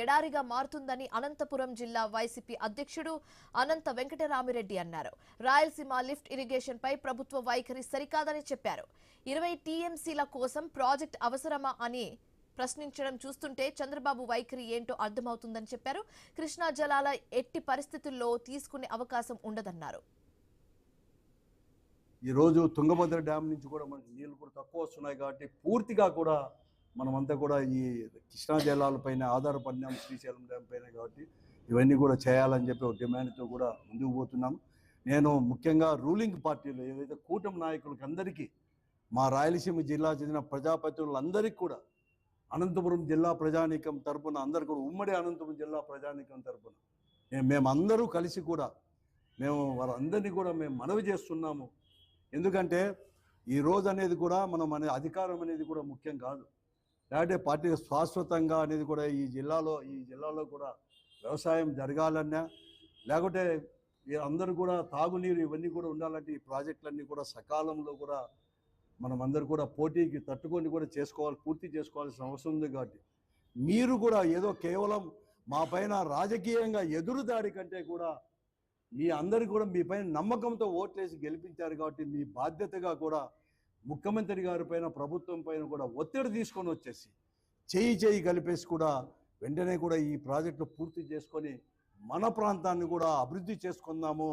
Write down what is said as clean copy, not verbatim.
ఎడారిగా మారుతుందని అనంతపురం జిల్లా వైసీపీ అధ్యక్షుడు అనంత వెంకటరామిరెడ్డి అన్నారు. రాయలసీమ లిఫ్ట్ ఇరిగేషన్ పై ప్రభుత్వ వైఖరి సరికాదని చెప్పారు. 20 టీఎంసీల కోసం ప్రాజెక్ట్ అవసరమా అని ప్రశ్నించడం చూస్తుంటే చంద్రబాబు వైఖరి ఏంటో అర్థమవుతుందని చెప్పారు. కృష్ణా జలాల ఎట్టి పరిస్థితుల్లో తీసుకునే అవకాశం ఉండదన్నారు. ఈ రోజు తుంగభద్ర డ్యామ్ నుంచి కూడా మనకి నీళ్లు కూడా తక్కువ వస్తున్నాయి కాబట్టి పూర్తిగా కూడా మనమంతా కూడా ఈ కృష్ణా జలాలపైన ఆధారపడినాం, శ్రీశైలం డ్యామ్ పైన. కాబట్టి ఇవన్నీ కూడా చేయాలని చెప్పి ఒక డిమాండ్తో కూడా ముందుకు పోతున్నాం. నేను ముఖ్యంగా రూలింగ్ పార్టీలు ఏదైతే కూటమి నాయకులకి అందరికీ, మా రాయలసీమ జిల్లా చెందిన ప్రజాప్రతినిధులందరికీ కూడా, అనంతపురం జిల్లా ప్రజానీకం తరపున అందరు కూడా, ఉమ్మడి అనంతపురం జిల్లా ప్రజానీకం తరపున మేమందరూ కలిసి కూడా మేము వారందరినీ కూడా మేము మనవి చేస్తున్నాము. ఎందుకంటే ఈ రోజు అనేది కూడా మనం అనే అధికారం అనేది కూడా ముఖ్యం కాదు. లేకపోతే పార్టీ శాశ్వతంగా అనేది కూడా ఈ జిల్లాలో కూడా వ్యవసాయం జరగాలన్నా, లేకపోతే అందరూ కూడా తాగునీరు ఇవన్నీ కూడా ఉండాలంటే ఈ ప్రాజెక్టులన్నీ కూడా సకాలంలో కూడా మనం అందరూ కూడా పోటీకి తట్టుకొని కూడా పూర్తి చేసుకోవాల్సిన అవసరం ఉంది. కాబట్టి మీరు కూడా ఏదో కేవలం మా పైన రాజకీయంగా ఎదురుదాడి కంటే కూడా మీ అందరికీ కూడా మీ పైన నమ్మకంతో ఓట్లేసి గెలిపించారు. కాబట్టి మీ బాధ్యతగా కూడా ముఖ్యమంత్రి గారి పైన, ప్రభుత్వం పైన కూడా ఒత్తిడి తీసుకొని వచ్చేసి చేయి కలిపేసి కూడా వెంటనే కూడా ఈ ప్రాజెక్టు పూర్తి చేసుకొని మన ప్రాంతాన్ని కూడా అభివృద్ధి చేసుకుందాము.